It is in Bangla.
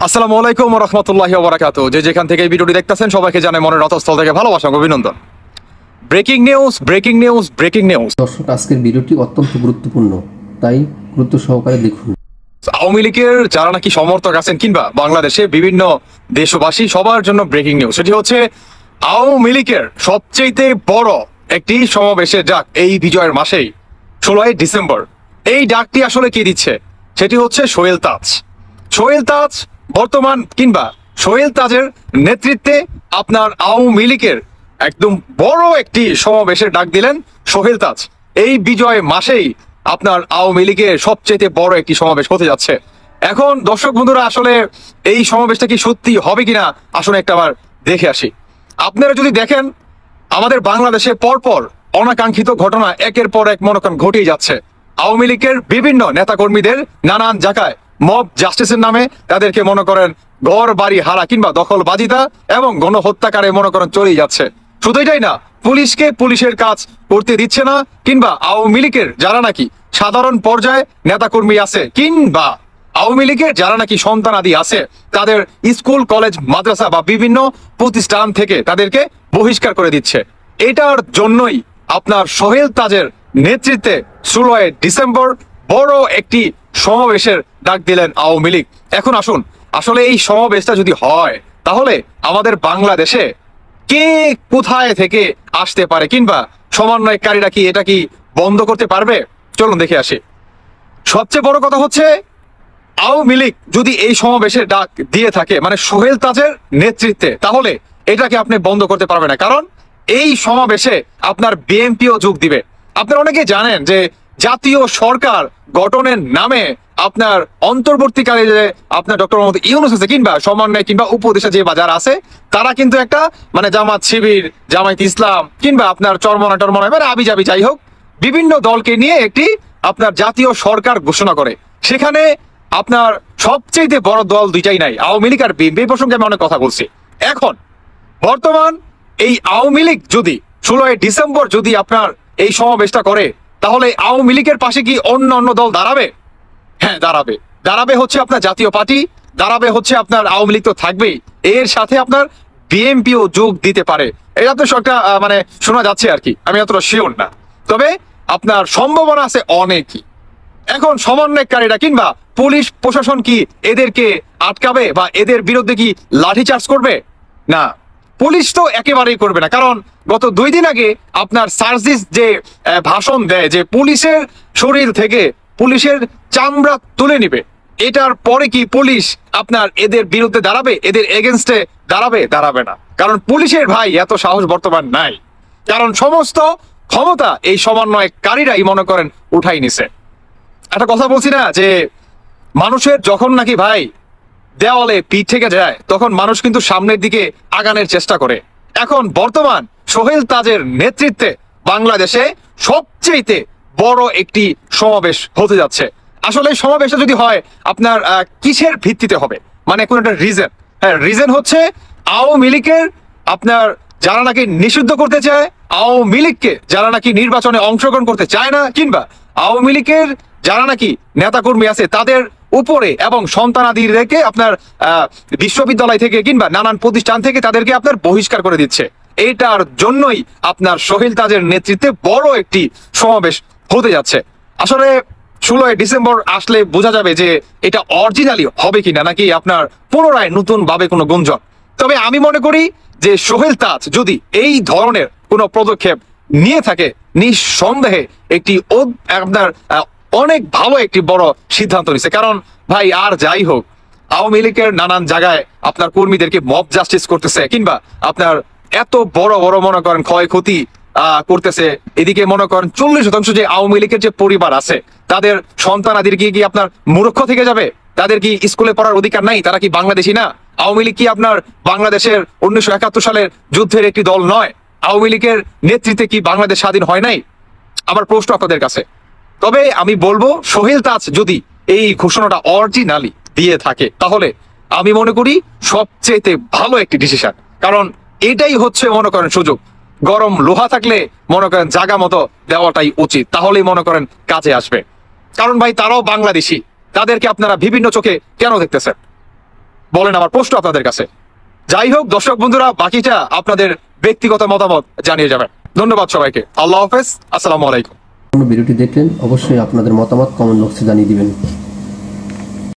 আসসালামু আলাইকুম ওয়া রাহমাতুল্লাহি ওয়া বারাকাতুহু। যে যেখান থেকে এই ভিডিওটি দেখতেছেন সবাইকে জানাই মনের অন্তঃস্থল থেকে ভালোবাসা ও অভিনন্দন। Breaking news, breaking news, breaking news. দর্শক, আজকের ভিডিওটি অত্যন্ত গুরুত্বপূর্ণ, তাই গুরুত্ব সহকারে দেখুন। আওয়ামী লীগের যারা নাকি সমর্থক আছেন কিংবা বাংলাদেশে বিভিন্ন দেশবাসী সবার জন্য ব্রেকিং নিউজ। সেটি হচ্ছে আওয়ামী লীগের সবচেয়ে বড় একটি সমাবেশের ডাক এই বিজয়ের মাসেই 16 ডিসেম্বর। এই ডাকটি আসলে কি দিচ্ছে সেটি হচ্ছে সোহেল তাজ। সোহেল তাজ বর্তমান কিংবা সোহেল তাজের নেতৃত্বে আপনার আওয়ামী লীগের একদম বড় একটি সমাবেশের ডাক দিলেন সোহেল তাজ। এই বিজয় মাসেই আপনার আওয়ামী লীগের সবচেয়ে বড় একটি সমাবেশ হতে যাচ্ছে। এখন দর্শক বন্ধুরা, আসলে এই সমাবেশটা কি সত্যি হবে কিনা আসলে একটা আবার দেখে আসি। আপনারা যদি দেখেন আমাদের বাংলাদেশে পরপর অনাকাঙ্ক্ষিত ঘটনা একের পর এক মনে করেন ঘটেই যাচ্ছে। আওয়ামী লীগের বিভিন্ন নেতাকর্মীদের নানান জায়গায় মব জাস্টিসের নামে তাদেরকে মনে করেন ঘর বাড়ি হারা কিংবা দখলবাজিতা এবং গণহত্যাকারে মনে করেন চলেই যাচ্ছে। শুধু এটাই না, পুলিশকে পুলিশের কাজ করতে দিচ্ছে না, কিংবা আওয়ামী লীগের যারা নাকি সাধারণ পর্যায়ে নেতাকর্মী আছে কিংবা আওয়ামী লীগের যারা নাকি সন্তানাদি আছে তাদের স্কুল কলেজ মাদ্রাসা বা বিভিন্ন প্রতিষ্ঠান থেকে তাদেরকে বহিষ্কার করে দিচ্ছে। এটার জন্যই আপনার সোহেল তাজের নেতৃত্বে 16 ডিসেম্বর বড় একটি সমাবেশের ডাক দিলেন আওয়ামী লীগ। এখন আসুন, আসলে এই সমাবেশটা যদি হয় তাহলে আমাদের বাংলাদেশে কে কোথায় থেকে আসতে পারে কিংবা সমন্বয়কারীরা কি এটা কি বন্ধ করতে পারবে? চলুন দেখে আসি। সবচেয়ে বড় কথা হচ্ছে আওয়ামী লীগ যদি এই সমাবেশের ডাক দিয়ে থাকে মানে সোহেল তাজের নেতৃত্বে, তাহলে এটাকে আপনি বন্ধ করতে পারবেন না। কারণ এই সমাবেশে আপনার বিএনপিও যোগ দিবে। আপনারা অনেকে জানেন যে জাতীয় সরকার গঠনের নামে আপনার অন্তর্বর্তীকালে যে আপনার ডক্টর মোহাম্মদ ইউনূস আছে কিংবা সমন্বয় কিংবা উপদেশে যে বাজার আছে তারা কিন্তু একটা মানে জামাত শিবির, জামায়াত ইসলাম কিংবা আপনার চরমনা টরমনা মানে আবি যাবি যাই হোক বিভিন্ন দলকে নিয়ে একটি আপনার জাতীয় সরকার ঘোষণা করে। সেখানে আপনার সবচেয়ে বড় দল দুইটাই নাই, আওয়ামী লীগ আর বিএনপি। এই প্রসঙ্গে আমি অনেক কথা বলছি। এখন বর্তমান এই আওয়ামী লীগ যদি 16 ডিসেম্বর যদি আপনার এই সমাবেশটা করে তাহলে আওয়ামী লীগের পাশে কি অন্য অন্য দল দাঁড়াবে? হ্যাঁ, দাঁড়াবে। দাঁড়াবে হচ্ছে আপনার জাতীয় পার্টি, দাঁড়াবে হচ্ছে আপনার আওয়ামী লীগ তো থাকবেই, এর সাথে আপনার বিএনপিও যোগ দিতে পারে। এটা তো একটা মানে শোনা যাচ্ছে আর কি, আমি অতটা শিওর না, তবে আপনার সম্ভাবনা আছে অনেকই। এখন সমন্বয়কারীরা কিংবা পুলিশ প্রশাসন কি এদেরকে আটকাবে বা এদের বিরুদ্ধে কি লাঠিচার্জ করবে? না, পুলিশ তো একেবারেই করবে না। কারণ গত 2 দিন আগে আপনার সার্জিস যে ভাষণ দেয় যে পুলিশের শরীর থেকে পুলিশের চামড়া তুলে নিবে, এটার পরে কি পুলিশ আপনার এদের বিরুদ্ধে দাঁড়াবে, এদের এগেনস্টে দাঁড়াবে? দাঁড়াবে না। কারণ পুলিশের ভাই এত সাহস বর্তমান নাই। কারণ সমস্ত ক্ষমতা এই সমন্বয়কারীরাই মনে করেন উঠাই নিছে। একটা কথা বলছি না যে মানুষের যখন নাকি ভাই দেওয়ালে পিঠ থেকে যায় তখন মানুষ কিন্তু সামনের দিকে আগানোর চেষ্টা করে। এখন বর্তমান সোহেল তাজের নেতৃত্বে বাংলাদেশে সবচেয়ে বড় একটি সমাবেশ হতে যাচ্ছে। আসলে সমাবেশটা যদি হয় আপনার কিসের ভিত্তিতে হবে, মানে কোন একটা রিজন। হ্যাঁ, রিজন হচ্ছে আওয়ামী লীগের আপনার যারা নাকি নিষিদ্ধ করতে চায়, আওয়ামী লীগকে যারা নাকি নির্বাচনে অংশগ্রহণ করতে চায় না, কিংবা আওয়ামী লীগের যারা নাকি নেতাকর্মী আছে তাদের উপরে এবং সন্তানাদিদেরকে আপনার বিশ্ববিদ্যালয় থেকে কিংবা নানান প্রতিষ্ঠান থেকে তাদেরকে আপনার বহিষ্কার করে দিচ্ছে। এটার জন্যই আপনার সোহেল তাজের নেতৃত্বে বড় একটি সমাবেশ হতে যাচ্ছে। আসলে 16 ডিসেম্বর আসলে বোঝা যাবে যে এটা অরিজিনালি হবে কিনা নাকি আপনার পুনরায় নতুন ভাবে কোনো গুঞ্জন। তবে আমি মনে করি যে সোহেল তাজ যদি এই ধরনের কোনো পদক্ষেপ নিয়ে থাকে নিঃসন্দেহে একটি আপনার অনেক ভালো একটি বড় সিদ্ধান্ত নিছে। কারণ ভাই আর যাই হোক আওয়ামী লীগের নানান জায়গায় আপনার কর্মীদেরকে মব জাস্টিস করতেছে কিংবা আপনার এত বড় বড় মনে করেন ক্ষয়ক্ষতি করতেছে। এদিকে মনে করেন 40% যে আওয়ামী লীগের যে পরিবার আছে তাদের সন্তানাদের কি আপনার মূর্খ থেকে যাবে? তাদের কি স্কুলে পড়ার অধিকার নাই? তারা কি বাংলাদেশি না? আওয়ামী লীগ কি আপনার বাংলাদেশের 1971 সালের যুদ্ধের একটি দল নয়? আওয়ামী লীগের নেতৃত্বে কি বাংলাদেশ স্বাধীন হয় নাই? আমার প্রশ্ন আপনাদের কাছে। তবে আমি বলবো সোহেল তাজ যদি এই ঘোষণাটা অরিজিনালি দিয়ে থাকে তাহলে আমি মনে করি সবচেয়ে ভালো একটি ডিসিশন। কারণ এটাই হচ্ছে মনে করেন সুযোগ। গরম লোহা থাকলে মনে করেন জায়গা মতো দেওয়াটাই উচিত, তাহলেই মনে করেন কাজে আসবে। কারণ ভাই তারাও বাংলাদেশি, তাদেরকে আপনারা বিভিন্ন চোখে কেন দেখতেছেন? বলেন আমার প্রশ্ন আপনাদের কাছে। যাই হোক দর্শক বন্ধুরা, বাকিটা আপনাদের ব্যক্তিগত মতামত জানিয়ে যাবেন। ধন্যবাদ সবাইকে। আল্লাহ হাফেজ। আসসালামু আলাইকুম। ভিডিওটি দেখলেন, অবশ্যই আপনাদের মতামত কমেন্ট বক্সে জানিয়ে দিবেন।